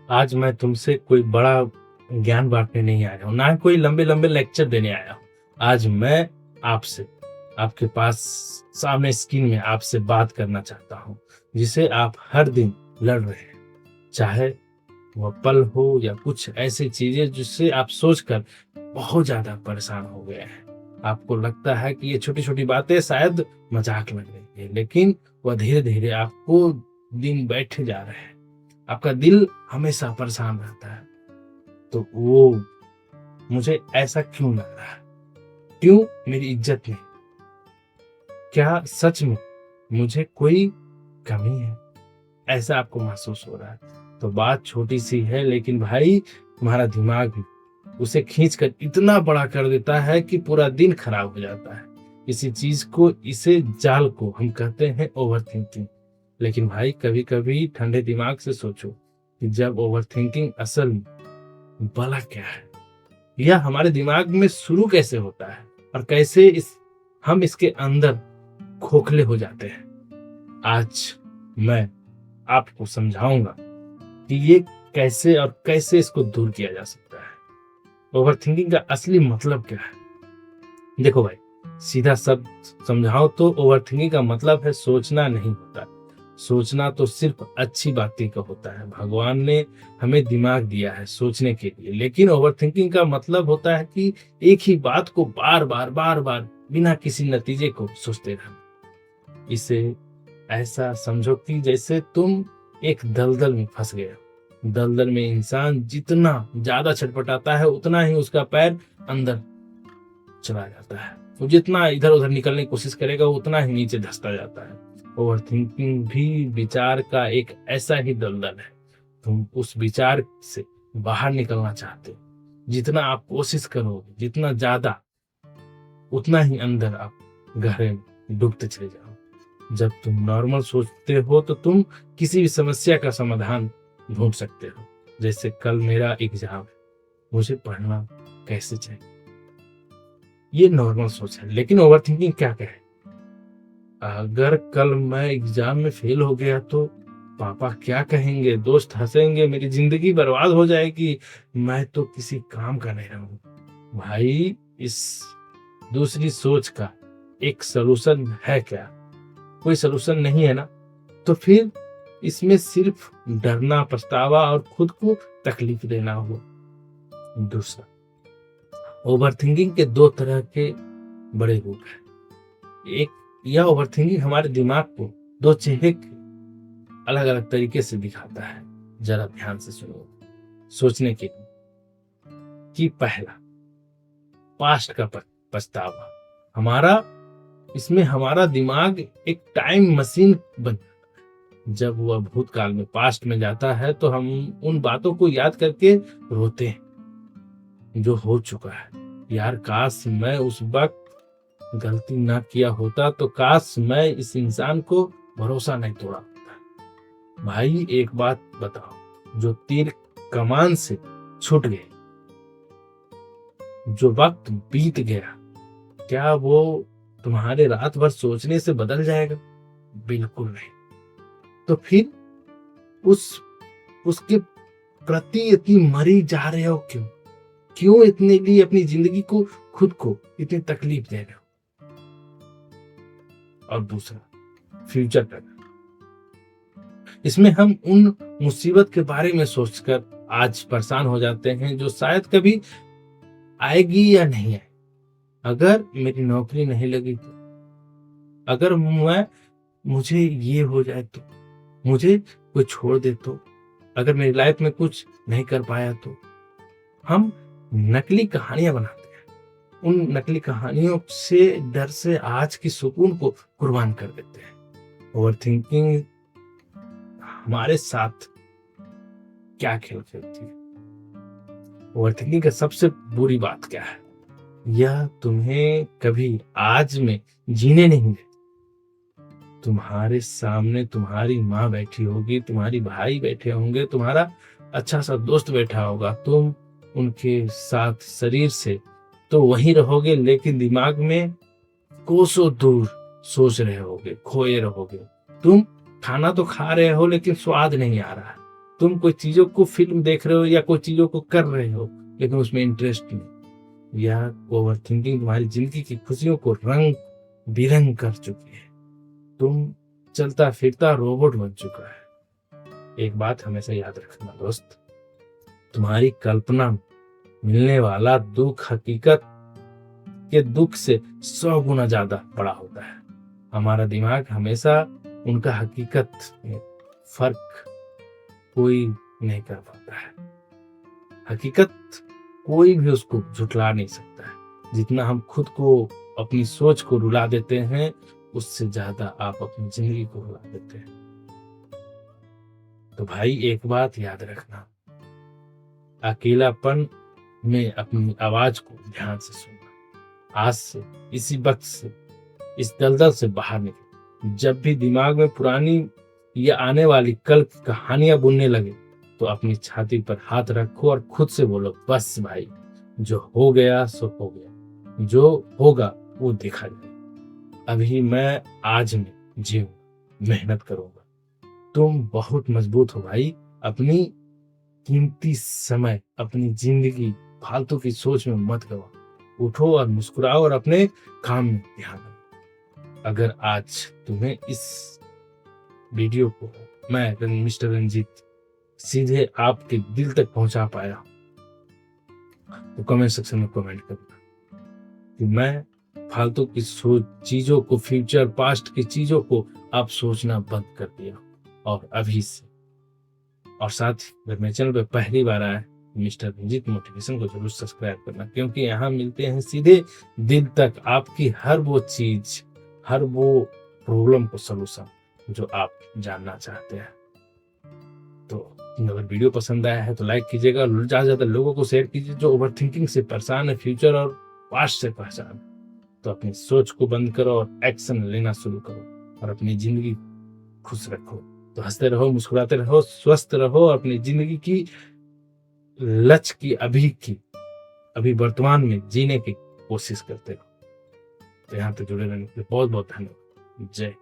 आज मैं तुमसे कोई बड़ा ज्ञान बांटने नहीं आया हूँ, ना कोई लंबे-लंबे लेक्चर देने आया हूँ। आज मैं आपसे, आपके पास सामने स्क्रीन में आपसे बात करना चाहता हूँ, जिसे आप हर दिन लड़ रहे हैं। चाहे वह पल हो या कुछ ऐसी चीज़ें जिससे आप सोचकर बहुत ज़्यादा परेशान हो गए हैं। आपको लगता है कि ये छोटी-छोटी बातें शायद मज़ाक लग रही है, लेकिन वह धीरे-धीरे आपको दिन बैठे जा रहे हैं। आपका दिल हमेशा परेशान रहता है। तो वो मुझे ऐसा क्यों लग रहा है? क्यों मेरी इज़्ज़त नहीं? क्या सच में मुझे कोई कमी है? ऐसा आपको महसूस हो रहा है। तो बात छोटी-सी है, लेकिन भाई तुम्हारा दिमाग भी उसे खींचकर इतना बड़ा कर देता है कि पूरा दिन खराब हो जाता है। इसी चीज़ को, इसे जाल को हम कहते हैं ओवरथिंकिंग। लेकिन भाई कभी-कभी ठंडे दिमाग से सोचो कि जब ओवरथिंकिंग असल में भला क्या है? यह हमारे दिमाग में शुरू कैसे होता है और कैसे हम इसके अंदर खोखले हो जाते हैं? आज मैं आपको समझाऊंगा कि ये कैसे और कैसे इसको दूर किया जा सकता है। ओवरथिंकिंग का असली मतलब क्या है? देखो भाई, सीधा शब्द समझाओ तो ओवरथिंकिंग का मतलब है सोचना नहीं होता। सोचना तो सिर्फ अच्छी बातें का होता है। भगवान ने हमें दिमाग दिया है सोचने के लिए, लेकिन ओवरथिंकिंग का मतलब होता है कि एक ही बात को बार-बार बिना किसी नतीजे को सोचते रहना। इसे ऐसा समझो कि जैसे तुम एक दलदल में फंस गए हो। दलदल में इंसान जितना ज्यादा छटपटाता है, उतना ही उसका पैर अंदर चला जाता है। वो जितना इधर-उधर निकलने की कोशिश करेगा, वो उतना ही नीचे धंसता जाता है। ओवरथिंकिंग भी विचार का एक ऐसा ही दलदल है। तुम उस विचार से बाहर निकलना चाहते हो। जितना आप कोशिश करोगे, जितना ज्यादा, उतना ही अंदर आप गहरे में डूबते चले जाओ। जब तुम नॉर्मल सोचते हो तो तुम किसी भी समस्या का समाधान ढूंढ सकते हो। जैसे कल मेरा एग्जाम है, मुझे पढ़ना कैसे चाहिए, ये नॉर्मल सोच है। लेकिन ओवरथिंकिंग क्या कहे? अगर कल मैं एग्जाम में फेल हो गया तो पापा क्या कहेंगे, दोस्त हंसेंगे, मेरी जिंदगी बर्बाद हो जाएगी, मैं तो किसी काम का नहीं रहूंगा। भाई, इस दूसरी सोच का एक सलूशन है क्या? कोई सलूशन नहीं है ना। तो फिर इसमें सिर्फ डरना, पछतावा और खुद को तकलीफ देना हुआ। दूसरा, ओवरथिंकिंग के दो तरह के बड़े रूप हैं। एक, यह ओवरथिंकिंग हमारे दिमाग को दो चेहरे के अलग अलग तरीके से दिखाता है। जरा ध्यान से सुनो। सोचने के लिए कि पहला, पास्ट का पछतावा। हमारा इसमें हमारा दिमाग एक टाइम मशीन बन जाता है। जब वह भूतकाल में, पास्ट में जाता है, तो हम उन बातों को याद करके रोते हैं जो हो चुका है। यार, काश मैं उस वक्त गलती ना किया होता, तो काश मैं इस इंसान को भरोसा नहीं तोड़ा होता। भाई एक बात बताओ, जो तीर कमान से छूट गए, जो वक्त बीत गया, क्या वो तुम्हारे रात भर सोचने से बदल जाएगा? बिल्कुल नहीं। तो फिर उस उसके प्रति इतनी मरी जा रहे हो क्यों? क्यों इतने लिए अपनी जिंदगी को, खुद को इतनी तकलीफ दे रहे हो? और दूसरा, फ्यूचर का डर। इसमें हम उन मुसीबत के बारे में सोचकर आज परेशान हो जाते हैं जो शायद कभी आएगी या नहीं आएगी। अगर मेरी नौकरी नहीं लगी तो, अगर मुझे ये हो जाए तो, मुझे कोई छोड़ दे तो, अगर मेरी लाइफ में कुछ नहीं कर पाया तो। हम नकली कहानियां बनाते हैं। उन नकली कहानियों से, डर से आज की सुकून को कुर्बान कर देते हैं। ओवरथिंकिंग हमारे साथ क्या खेल खेलती है? ओवरथिंकिंग का सबसे बुरी बात क्या है? यह तुम्हें कभी आज में जीने नहीं देती। तुम्हारे सामने तुम्हारी माँ बैठी होगी, तुम्हारी भाई बैठे होंगे, तुम्हारा अच्छा सा दोस्त बैठा होगा, तुम उनके साथ शरीर से तो वहीं रहोगे, लेकिन दिमाग में कोसों दूर सोच रहे होगे, खोए रहोगे। तुम खाना तो खा रहे हो, लेकिन स्वाद नहीं आ रहा है। तुम कोई चीजों को फिल्म देख रहे हो या कोई चीजों को कर रहे हो लेकिन उसमें इंटरेस्ट नहीं। यह ओवर थिंकिंग तुम्हारी जिंदगी की खुशियों को रंग बिरंग कर चुकी है। तुम चलता फिरता रोबोट बन चुका है। एक बात हमेशा याद रखना दोस्त, तुम्हारी कल्पना में मिलने वाला दुख हकीकत के दुख से 100 गुना ज्यादा बड़ा होता है। हमारा दिमाग हमेशा उनका हकीकत में फर्क कोई नहीं कर पाता है। हकीकत कोई भी उसको झुठला नहीं सकता है। जितना हम खुद को अपनी सोच को रुला देते हैं उससे ज्यादा आप अपनी जिंदगी को रुला देते हैं। तो भाई एक बात याद रखना, अकेलापन में अपनी आवाज को ध्यान से सुनना। आज से इसी वक्त से इस दलदल से बाहर निकल। जब भी दिमाग में पुरानी या आने वाली कल की कहानियां बुनने लगे तो अपनी छाती पर हाथ रखो और खुद से बोलो, बस भाई, जो हो गया सो हो गया, जो होगा वो देखा जाए। अभी मैं आज में जीऊंगा, मेहनत करूंगा। तुम बहुत मजबूत हो भाई। अपनी कीमती समय, अपनी जिंदगी फालतू की सोच में मत गवाओ। उठो और मुस्कुराओ और अपने काम में ध्यान दो। अगर आज तुम्हें इस वीडियो को मैं मिस्टर रंजीत सीधे आपके दिल तक पहुंचा पाया तो कमेंट सेक्शन में कमेंट करना कि मैं फालतू की सोच चीजों को, फ्यूचर पास्ट की चीजों को आप सोचना बंद कर दिया और अभी से। और साथ ही अगर मेरे चैनल पर पहली बार आए मिस्टर रंजीत मोटिवेशन को जरूर सब्सक्राइब करना, क्योंकि यहाँ मिलते हैं सीधे दिल तक आपकी हर वो चीज, हर वो प्रॉब्लम को सलूशन जो आप जानना चाहते हैं। तो अगर वीडियो पसंद आया है तो लाइक कीजिएगा और ज्यादा से ज्यादा लोगों को शेयर कीजिए जो ओवर थिंकिंग से परेशान है, फ्यूचर और पास्ट से परेशान। तो अपनी सोच को बंद करो और एक्शन लेना शुरू करो और अपनी जिंदगी खुश रखो। तो हंसते रहो, मुस्कुराते रहो, स्वस्थ रहो, अपनी जिंदगी की लक्ष्य की अभी वर्तमान में जीने की कोशिश करते रहो। तो यहाँ तक जुड़े रहने के लिए बहुत बहुत धन्यवाद। जय